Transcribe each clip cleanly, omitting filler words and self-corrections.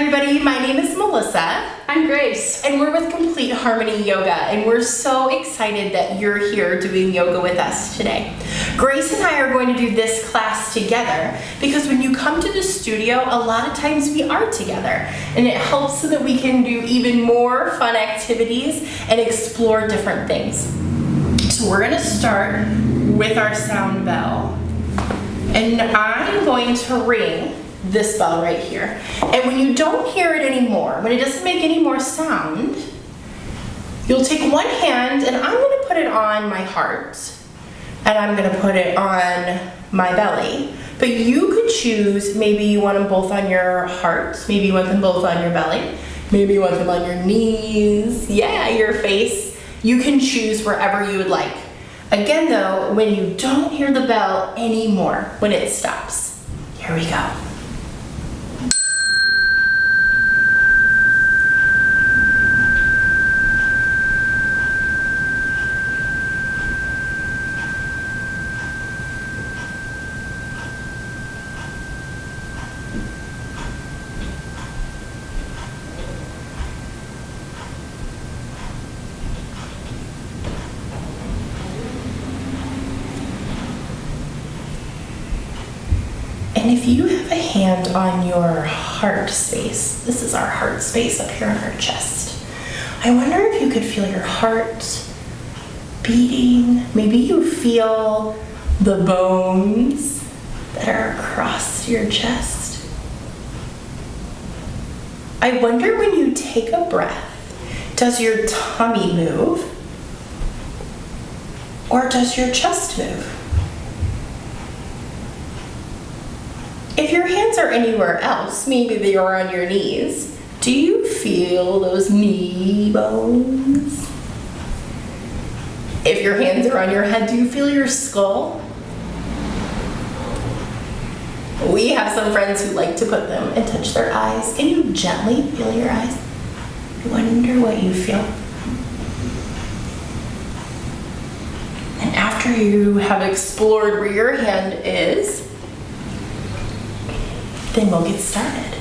everybody, my name is Melissa. I'm Grace. And we're with Complete Harmony Yoga, and we're so excited that you're here doing yoga with us today. Grace and I are going to do this class together because when you come to the studio, a lot of times we are together, and it helps so that we can do even more fun activities and explore different things. So we're going to start with our sound bell, and I'm going to ring this bell right here. And when you don't hear it anymore, when it doesn't make any more sound, you'll take one hand and I'm going to put it on my heart and I'm going to put it on my belly. But you could choose, maybe you want them both on your heart, maybe you want them both on your belly, maybe you want them on your knees, yeah, your face. You can choose wherever you would like. Again though, when you don't hear the bell anymore, when it stops, here we go. And if you have a hand on your heart space, this is our heart space up here on our chest. I wonder if you could feel your heart beating. Maybe you feel the bones that are across your chest. I wonder when you take a breath, does your tummy move? Or does your chest move? If your hands are anywhere else, maybe they are on your knees, do you feel those knee bones? If your hands are on your head, do you feel your skull? We have some friends who like to put them and touch their eyes. Can you gently feel your eyes? I wonder what you feel. And after you have explored where your hand is, then we'll get started.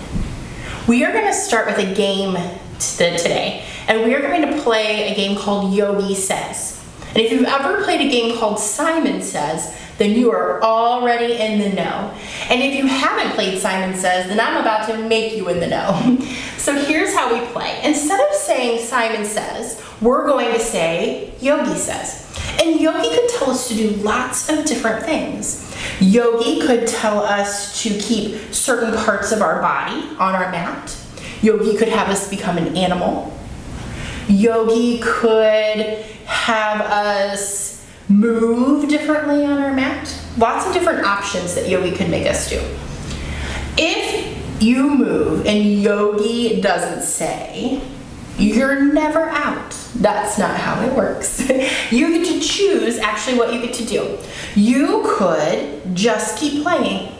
We are going to start with a game today, and we are going to play a game called Yogi Says. And if you've ever played a game called Simon Says, then you are already in the know. And if you haven't played Simon Says, then I'm about to make you in the know. So here's how we play. Instead of saying Simon Says, we're going to say Yogi Says. And Yogi could tell us to do lots of different things. Yogi could tell us to keep certain parts of our body on our mat. Yogi could have us become an animal. Yogi could have us move differently on our mat. Lots of different options that Yogi could make us do. If you move and Yogi doesn't say, you're never out. That's not how it works. You get to choose actually what you get to do. You could just keep playing.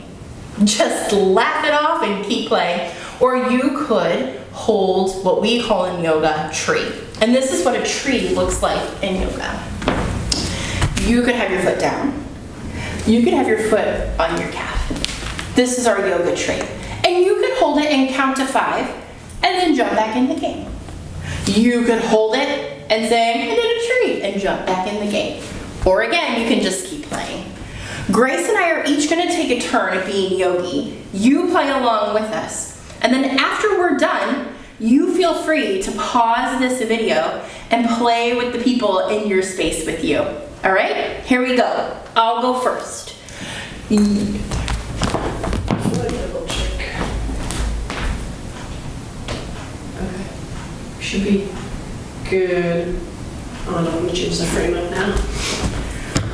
Just laugh it off and keep playing. Or you could hold what we call in yoga, tree. And this is what a tree looks like in yoga. You could have your foot down. You could have your foot on your calf. This is our yoga tree. And you could hold it and count to 5 and then jump back in the game. You could hold it and say, I did a tree, and jump back in the game. Or again, you can just keep playing. Grace and I are each going to take a turn at being Yogi. You play along with us. And then after we're done, you feel free to pause this video and play with the people in your space with you. All right? Here we go. I'll go first. Should be good. Oh no, I'm gonna change the frame up now.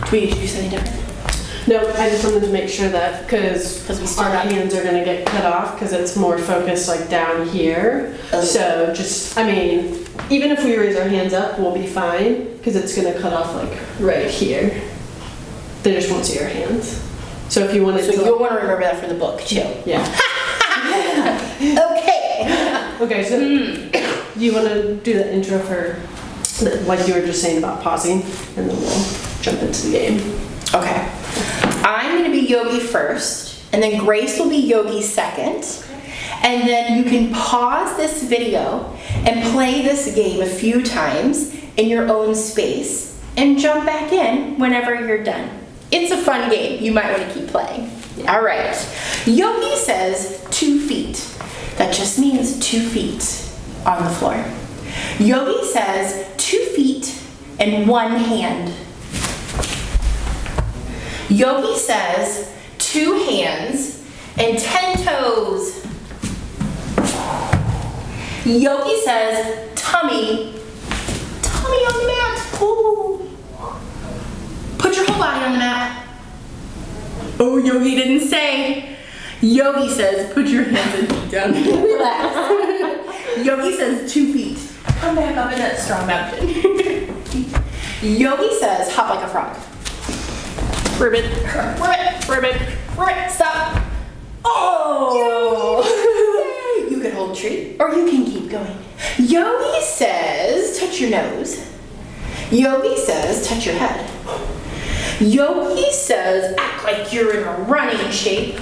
Do we need to do something different? No, I just wanted to make sure that because we start our up. hands are gonna get cut off because it's more focused like down here. Okay. So just, I mean, even if we raise our hands up, we'll be fine because it's gonna cut off like right here. They just won't see our hands. So if you wanted So to, you'll want to remember that for the book too. yeah. Okay. Okay, so you want to do the intro for, like you were just saying about pausing, and then we'll jump into the game. Okay. I'm going to be Yogi first, and then Grace will be Yogi second. And then you can pause this video and play this game a few times in your own space and jump back in whenever you're done. It's a fun game. You might want to keep playing. All right. Yogi says 2 feet. That just means 2 feet on the floor. Yogi says 2 feet and 1 hand. Yogi says 2 hands and 10 toes. Yogi says tummy on the mat. Ooh. Put your whole body on the mat. Oh, Yogi didn't say. Yogi says put your hands and feet down. Relax. Yogi says 2 feet. Come back up in that strong mountain. Yogi says hop like a frog. Ribbit, ribbit, ribbit, ribbit, stop. Oh! You can hold a treat, or you can keep going. Yogi says touch your nose. Yogi says touch your head. Yogi says act like you're in a running shape.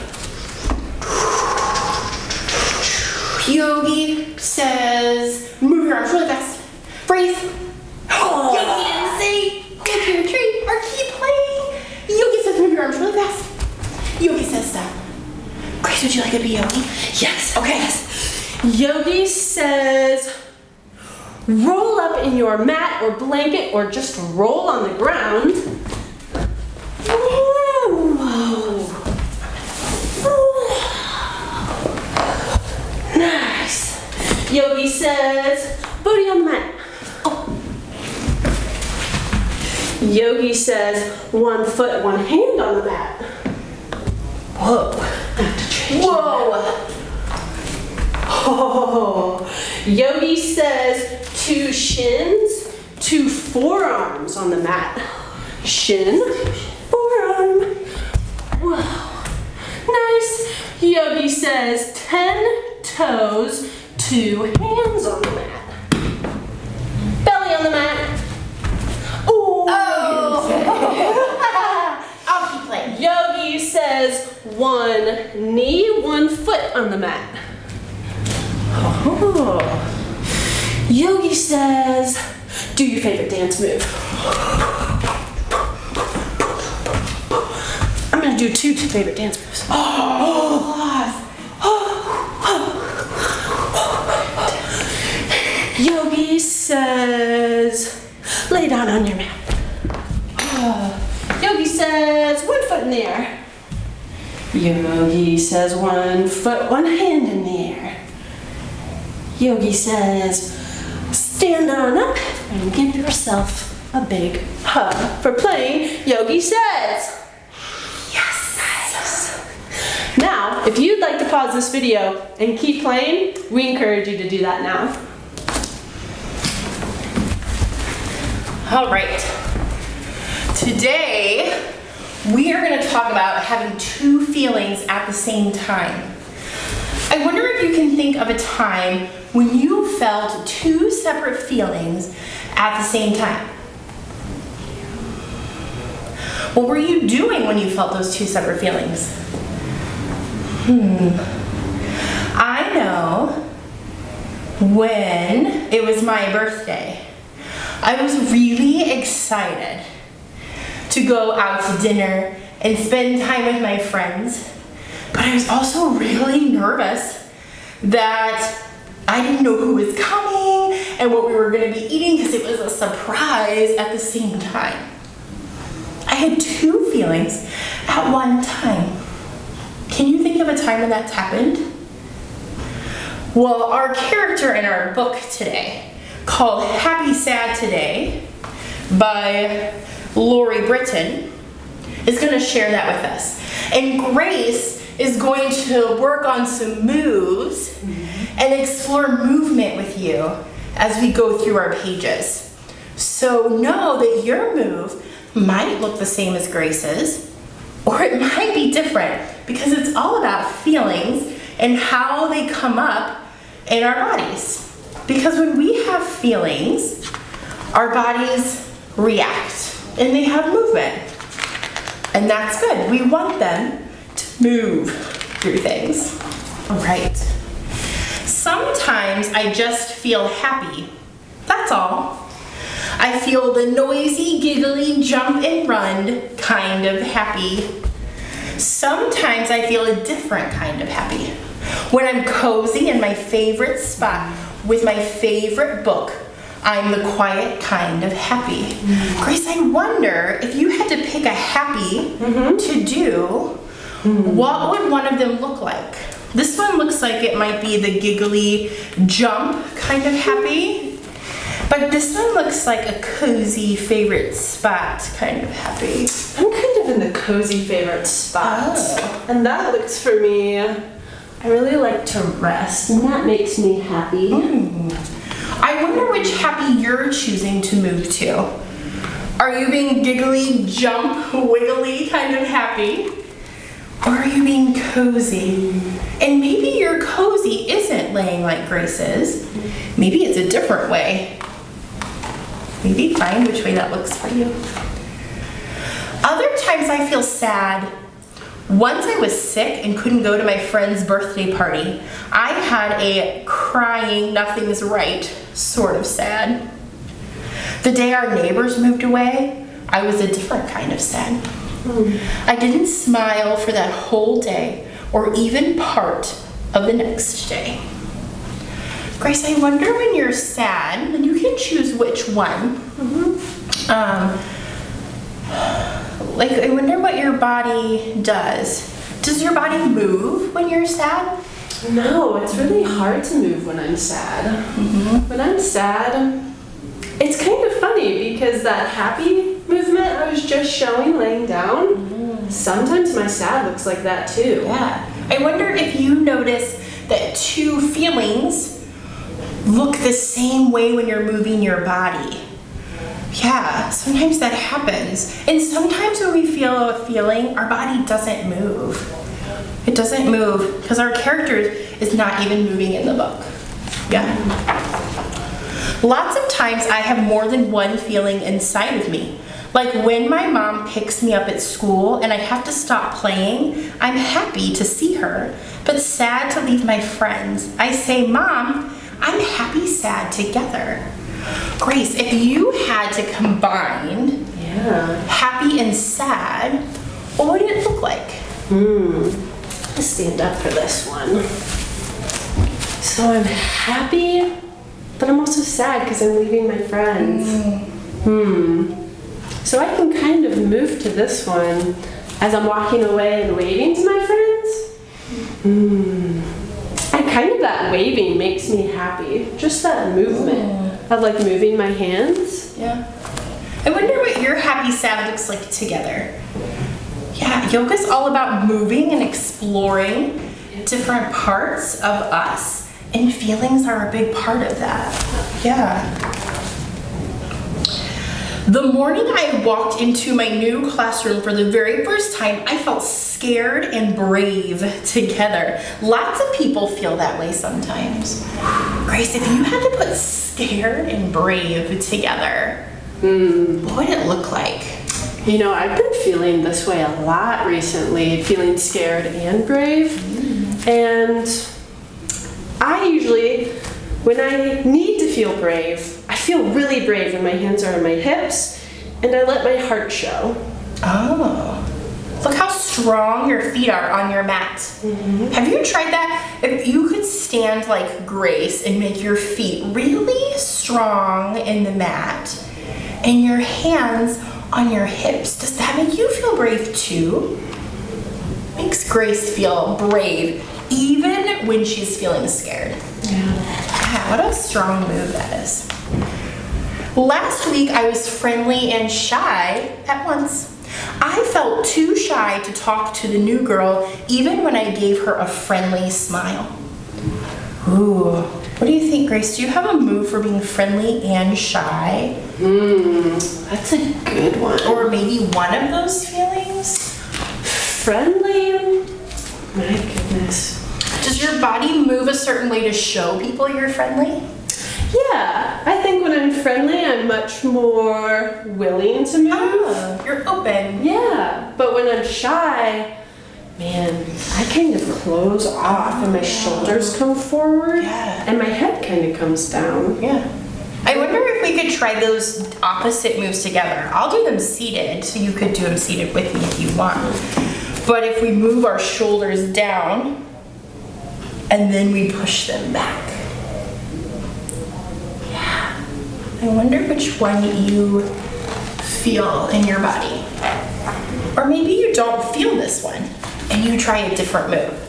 Yogi says move your arms really fast. Freeze. Oh. Yogi didn't say hold your treat or keep playing. Yogi says move your arms really fast. Yogi says stop. Grace, would you like to be Yogi? Yes. Okay. Yes. Yogi says roll up in your mat or blanket or just roll on the ground. Nice. Yogi says booty on the mat. Oh. Yogi says 1 foot, 1 hand on the mat. Whoa. Whoa. Oh. Yogi says 2 shins, 2 forearms on the mat. Shin, forearm. Whoa. Nice. Yogi says 10 toes, 2 hands on the mat. Belly on the mat. Ooh. Oh. I'll keep playing. Yogi says 1 knee, 1 foot on the mat. Oh. Yogi says, do your favorite dance move. I'm gonna do 2 favorite dance moves. Yogi says, lay down on your mat. Yogi says, 1 foot in the air. Yogi says 1 foot, 1 hand in the air. Yogi says, stand on up and give yourself a big hug for playing Yogi Says. Yes. Nice. Now, if you'd like to pause this video and keep playing, we encourage you to do that now. All right. Today, we are going to talk about having 2 feelings at the same time. I wonder if you can think of a time when you felt 2 separate feelings at the same time. What were you doing when you felt those 2 separate feelings? I know when it was my birthday. I was really excited to go out to dinner and spend time with my friends, but I was also really nervous that I didn't know who was coming and what we were going to be eating because it was a surprise at the same time. I had 2 feelings at one time. Can you think of a time when that's happened? Well, our character in our book today, called Happy Sad Today by Lori Britton, is going to share that with us. And Grace is going to work on some moves and explore movement with you as we go through our pages. So know that your move might look the same as Grace's, or it might be different, because it's all about feelings and how they come up in our bodies. Because when we have feelings, our bodies react and they have movement. And that's good. We want them to move through things. All right. sometimes I just feel happy. That's all. I feel the noisy, giggly, jump and run kind of happy. Sometimes I feel a different kind of happy. When I'm cozy in my favorite spot with my favorite book, I'm the quiet kind of happy. Grace, I wonder if you had to pick a happy to do, what would one of them look like? This one looks like it might be the giggly jump kind of happy, but this one looks like a cozy favorite spot kind of happy. I'm kind of in the cozy favorite spot. Oh. And that looks for me, I really like to rest, and that makes me happy. I wonder which happy you're choosing to move to. Are you being giggly, jump, wiggly kind of happy? Or are you being cozy? And maybe your cozy isn't laying like Grace is. Maybe it's a different way. Maybe find which way that looks for you. Other times I feel sad. Once I was sick and couldn't go to my friend's birthday party. I had a crying, nothing's right sort of sad. The day our neighbors moved away, I was a different kind of sad. I didn't smile for that whole day or even part of the next day. Grace, I wonder when you're sad, and you can choose which one. Like, I wonder what your body does. Does your body move when you're sad? No, it's really hard to move when I'm sad. When I'm sad, it's kind of funny because that happy movement I was just showing laying down, sometimes my sad looks like that too. Yeah. I wonder if you notice that two feelings look the same way when you're moving your body. Yeah, sometimes that happens. And sometimes when we feel a feeling, our body doesn't move. It doesn't move because our character is not even moving in the book. Yeah. Lots of times I have more than one feeling inside of me. Like when my mom picks me up at school and I have to stop playing, I'm happy to see her, but sad to leave my friends. I say, Mom, I'm happy, sad together. Grace, if you had to combine happy and sad, what would it look like? Let's stand up for this one. So I'm happy, but I'm also sad because I'm leaving my friends. So I can kind of move to this one as I'm walking away and waving to my friends. And kind of that waving makes me happy. Just that movement of like moving my hands. Yeah. I wonder what your happy sad looks like together. Yeah, yoga's all about moving and exploring different parts of us, and feelings are a big part of that. Yeah. The morning I walked into my new classroom for the very first time, I felt scared and brave together. Lots of people feel that way sometimes. Grace, if you had to put scared and brave together, what would it look like? You know, I've been feeling this way a lot recently, feeling scared and brave. And I usually, when I need to feel brave, I feel really brave when my hands are on my hips and I let my heart show. Oh, look how strong your feet are on your mat. Have you tried that? If you could stand like Grace and make your feet really strong in the mat and your hands on your hips, does that make you feel brave too? Makes Grace feel brave even when she's feeling scared. Yeah, what a strong move that is. Last week I was friendly and shy at once. I felt too shy to talk to the new girl even when I gave her a friendly smile. Ooh, what do you think, Grace? Do you have a move for being friendly and shy? That's a good one. Or maybe one of those feelings? Friendly? My goodness. Does your body move a certain way to show people you're friendly? Yeah, I think when I'm friendly, I'm much more willing to move. Oh, you're open. Yeah, but when I'm shy, man, I kind of close off and my shoulders come forward Yeah. and my head kind of comes down. Yeah. I wonder if we could try those opposite moves together. I'll do them seated, so you could do them seated with me if you want. But if we move our shoulders down, and then we push them back. Yeah. I wonder which one you feel in your body. Or maybe you don't feel this one, and you try a different move.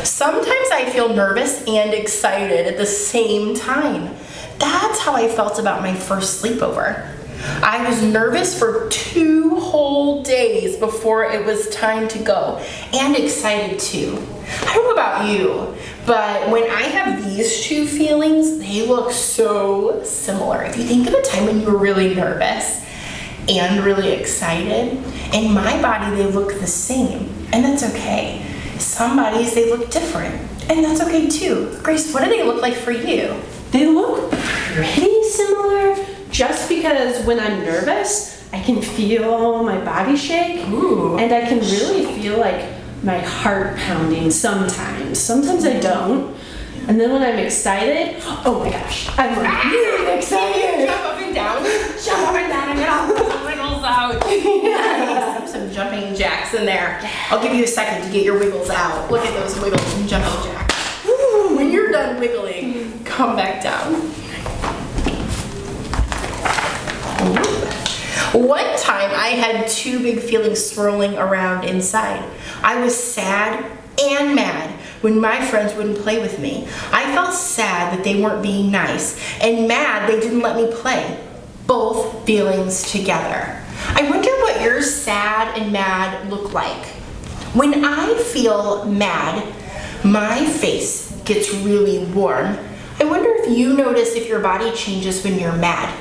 Sometimes I feel nervous and excited at the same time. That's how I felt about my first sleepover. I was nervous for 2 whole days before it was time to go, and excited too. I don't know about you, but when I have these two feelings, they look so similar. If you think of a time when you were really nervous and really excited, in my body they look the same, and that's okay. Some bodies, they look different, and that's okay too. Grace, what do they look like for you? They look pretty similar just because when I'm nervous, I can feel my body shake. Ooh. And I can really feel like my heart pounding sometimes. Sometimes I don't. And then when I'm excited, oh my gosh, I'm really excited. Jump up and down. Jump up and down and get all the wiggles out. Nice. Some jumping jacks in there. I'll give you a second to get your wiggles out. Look at those wiggles and jumping jacks. Ooh, when you're done wiggling, come back down. One time I had 2 big feelings swirling around inside. I was sad and mad when my friends wouldn't play with me. I felt sad that they weren't being nice, and mad they didn't let me play. Both feelings together. I wonder what your sad and mad look like. When I feel mad, my face gets really warm. I wonder if you notice if your body changes when you're mad.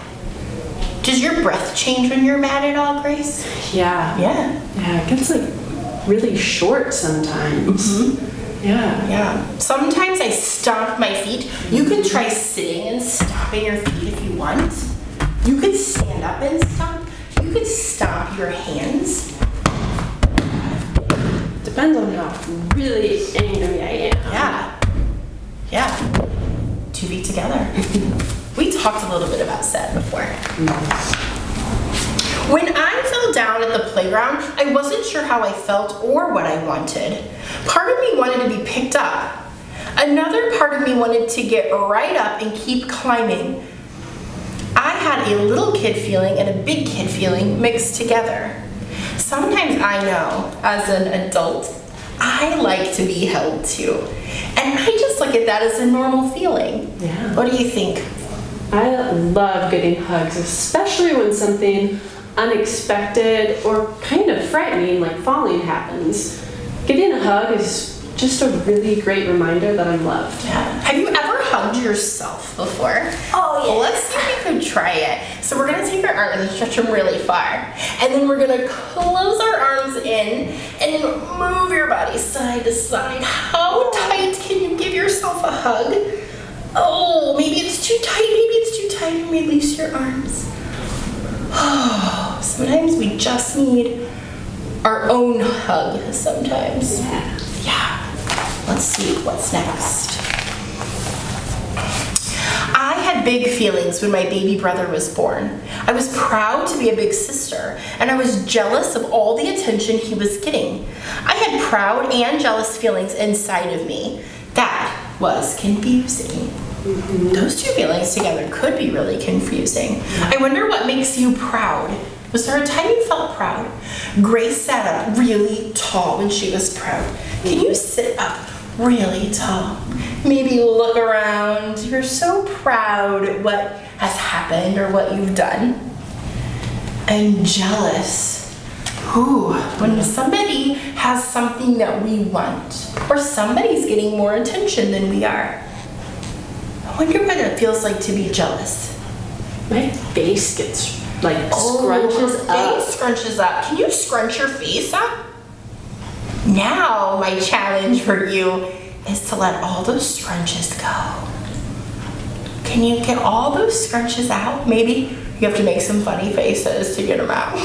Does your breath change when you're mad at all, Grace? Yeah. Yeah. Yeah, it gets like really short sometimes. Yeah. Yeah. Sometimes I stomp my feet. You could try sitting and stomping your feet if you want. You could stand up and stomp. You could stomp your hands. Depends on how really angry I am. Yeah. Yeah. 2 feet together. We talked a little bit about sad before. When I fell down at the playground, I wasn't sure how I felt or what I wanted. Part of me wanted to be picked up. Another part of me wanted to get right up and keep climbing. I had a little kid feeling and a big kid feeling mixed together. Sometimes I know, as an adult, I like to be held too. And I just look at that as a normal feeling. Yeah. What do you think? I love getting hugs, especially when something unexpected or kind of frightening like falling happens. Getting a hug is just a really great reminder that I'm loved. Yeah. Have you ever hugged yourself before? Oh, yeah. Well, let's see if we could try it. So we're gonna take our arms and stretch them really far. And then we're gonna close our arms in and move your body side to side. How tight can you give yourself a hug? Oh, maybe it's too tight, maybe it's too tight, and release your arms. Oh, sometimes we just need our own hug sometimes. Yeah. Let's see what's next. I had big feelings when my baby brother was born. I was proud to be a big sister, and I was jealous of all the attention he was getting. I had proud and jealous feelings inside of me. That was confusing. Those 2 feelings together could be really confusing. I wonder what makes you proud. Was there a time you felt proud? Grace sat up really tall when she was proud. Can you sit up really tall? Maybe look around. You're so proud of what has happened or what you've done. And jealous. Ooh, when somebody has something that we want, or somebody's getting more attention than we are. I wonder what it feels like to be jealous. My face gets like scrunches up. Face scrunches up. Can you scrunch your face up? Now my challenge for you is to let all those scrunches go. Can you get all those scrunches out? Maybe you have to make some funny faces to get them out.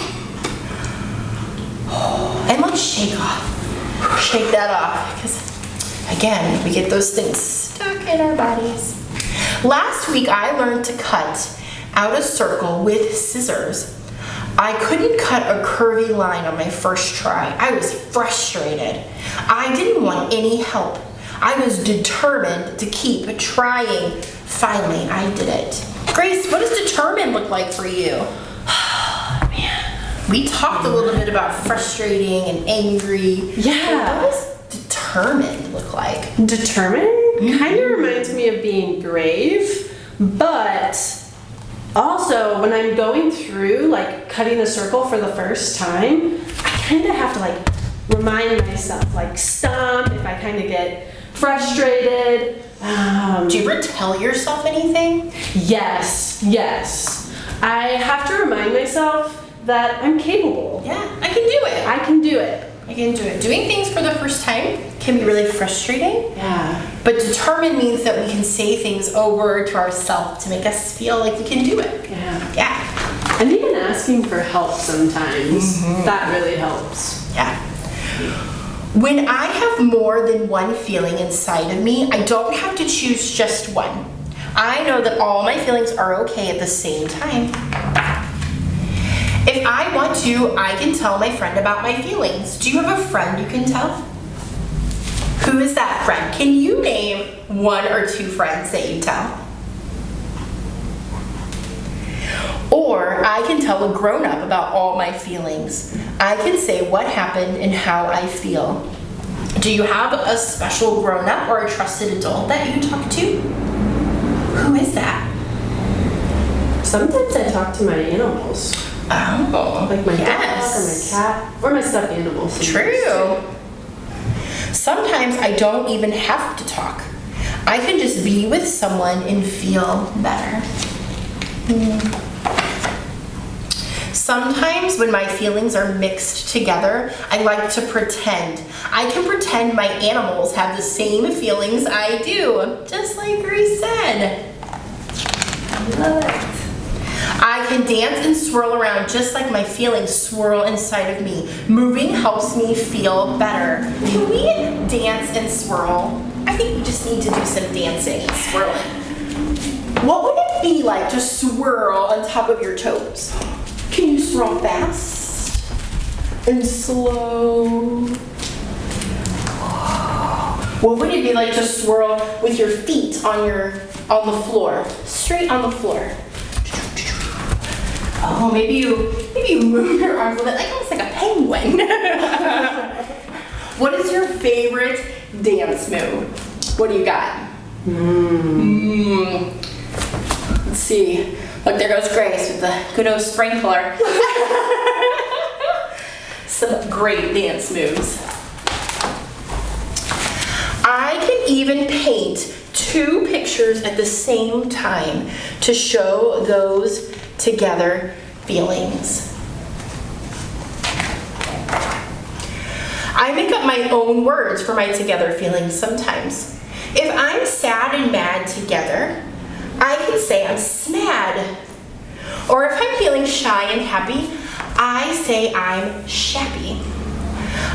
And look shake off. Shake that off, because again, we get those things stuck in our bodies. Last week, I learned to cut out a circle with scissors. I couldn't cut a curvy line on my first try. I was frustrated. I didn't want any help. I was determined to keep trying. Finally, I did it. Grace, what does determined look like for you? Man, we talked a little bit about frustrating and angry. Yeah. What does determined look like? Determined kind of reminds me of being brave, but also when I'm going through like cutting a circle for the first time, I kind of have to like remind myself, like stop if I kind of get frustrated. Do you ever tell yourself anything? Yes. I have to remind myself that I'm capable. Yeah, I can do it. I can do it. I can do it. Doing things for the first time can be really frustrating. Yeah. But determined means that we can say things over to ourselves to make us feel like we can do it. Yeah. Yeah. And even asking for help sometimes, that really helps. Yeah. When I have more than one feeling inside of me, I don't have to choose just one. I know that all my feelings are okay at the same time. If I want to, I can tell my friend about my feelings. Do you have a friend you can tell? Who is that friend? Can you name one or two friends that you tell? Or I can tell a grown-up about all my feelings. I can say what happened and how I feel. Do you have a special grown-up or a trusted adult that you talk to? Who is that? Sometimes I talk to my animals. Oh, Like my yes. dog or my cat or my stuffed animals. True. Sometimes I don't even have to talk. I can just be with someone and feel better. Sometimes when my feelings are mixed together, I like to pretend. I can pretend my animals have the same feelings I do, just like Grace said. I love it. I can dance and swirl around just like my feelings swirl inside of me. Moving helps me feel better. Can we dance and swirl? I think we just need to do some dancing and swirling. What would it be like to swirl on top of your toes? Can you swirl fast and slow? What would it be like to swirl with your feet on the floor, straight on the floor? Oh, maybe you move your arms a bit, like almost like a penguin. What is your favorite dance move? What do you got? Let's see. Look, there goes Grace with the good old sprinkler. Some great dance moves. I can even paint two pictures at the same time to show those together feelings. I make up my own words for my together feelings sometimes. If I'm sad and mad together, I can say I'm smad. Or if I'm feeling shy and happy, I say I'm shappy.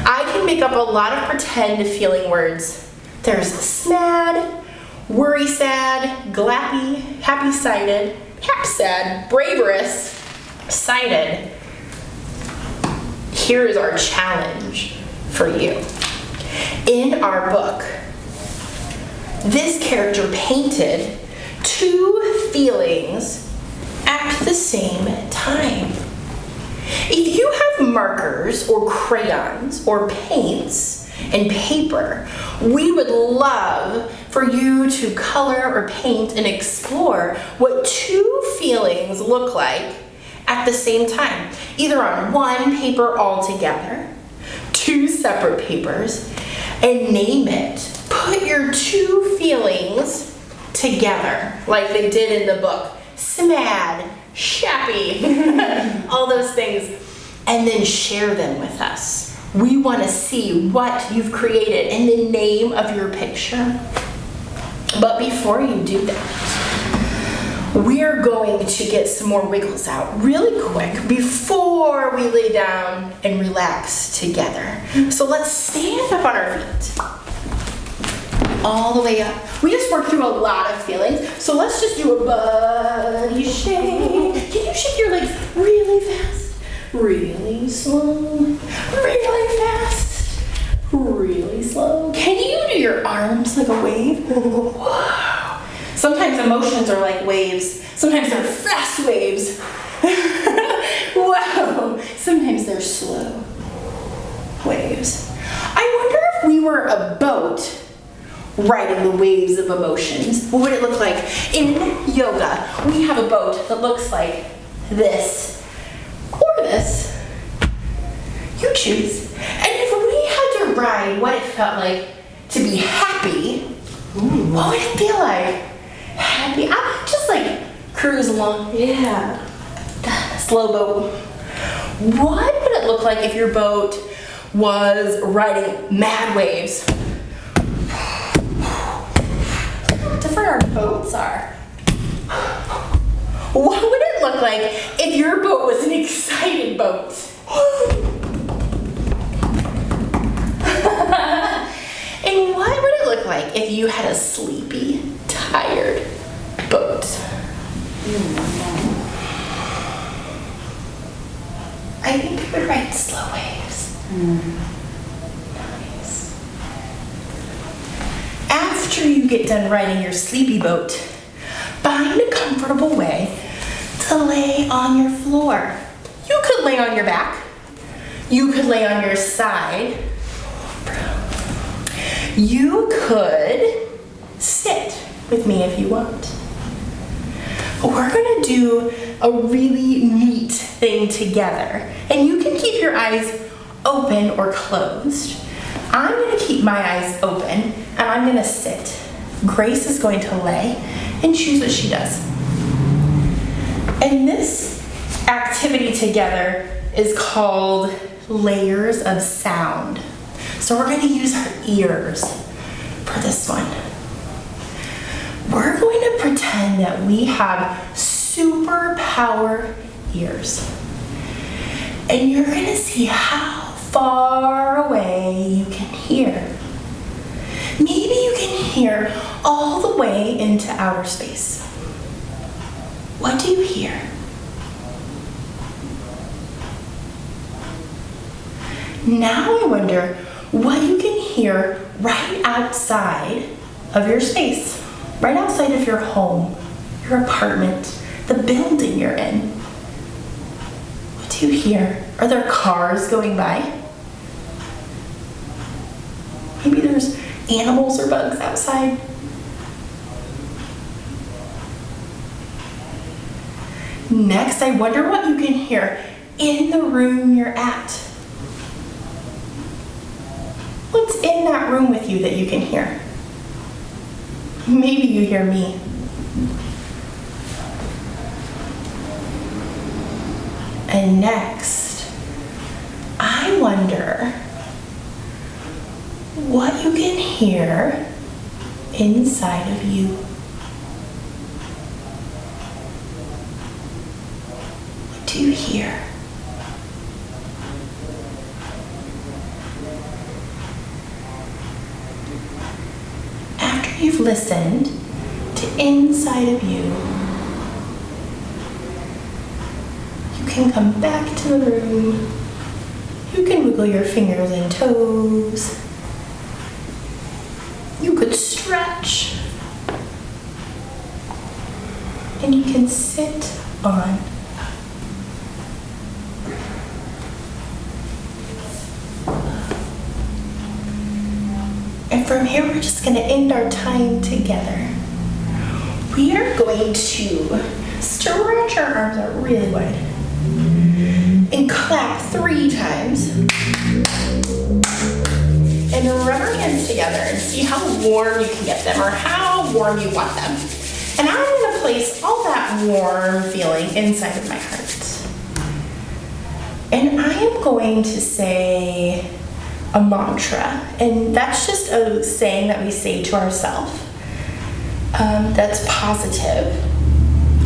I can make up a lot of pretend feeling words. There's smad, worry sad, glappy, happy sided, hap sad, braverous, sided. Here is our challenge for you. In our book, this character painted two feelings at the same time. If you have markers or crayons or paints and paper, we would love for you to color or paint and explore what two feelings look like at the same time, either on one paper altogether, two separate papers, and name it. Put your two feelings together like they did in the book. Smad, shappy, all those things, and then share them with us. We want to see what you've created and the name of your picture. But before you do that, we're going to get some more wiggles out really quick before we lay down and relax together. So let's stand up on our feet. All the way up. We just worked through a lot of feelings, so let's just do a body shake. Can you shake your legs really fast, really slow, really fast, really slow? Can you do your arms like a wave? Wow. Sometimes emotions are like waves. Sometimes they're fast waves. Wow. Sometimes they're slow waves. I wonder if we were a boat riding the waves of emotions, what would it look like? In yoga, we have a boat that looks like this or this. You choose. And if we had to ride what it felt like to be happy, what would it feel like? Happy? I would just like cruise along. Yeah. Slow boat. What would it look like if your boat was riding mad waves? Different our boats are. What would it look like if your boat was an excited boat? And what would it look like if you had a sleepy, tired boat? I think I would ride slow waves. Nice. After you get done riding your sleepy boat, find a comfortable way to lay on your floor. You could lay on your back. You could lay on your side. You could sit with me if you want. We're gonna do a really neat thing together, and you can keep your eyes open or closed. I'm gonna keep my eyes open, and I'm gonna sit. Grace is going to lay and choose what she does. And this activity together is called layers of sound. So we're gonna use our ears for this one. We're going to pretend that we have superpower ears. And you're gonna see how far away you can hear. Maybe you can hear all the way into outer space. What do you hear? Now I wonder what you can hear right outside of your space, right outside of your home, your apartment, the building you're in. What do you hear? Are there cars going by? Maybe there's animals or bugs outside. Next, I wonder what you can hear in the room you're at. What's in that room with you that you can hear? Maybe you hear me. And next, I wonder what you can hear inside of you. What do you hear? After you've listened to inside of you, you can come back to the room. You can wiggle your fingers and toes. You could stretch. And you can sit on. And from here, we're just going to end our time together. We are going to stretch our arms out really wide and clap 3 times. And rub our hands together and see how warm you can get them or how warm you want them. And I'm going to place all that warm feeling inside of my heart. And I am going to say a mantra, and that's just a saying that we say to ourselves that's positive.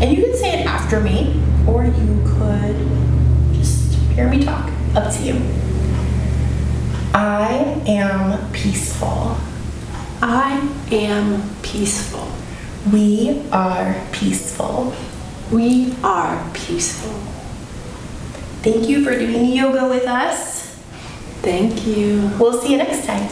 And you can say it after me, or you could just hear me talk. Up to you. I am peaceful. I am peaceful. We are peaceful. We are peaceful. Thank you for doing yoga with us. Thank you. We'll see you next time.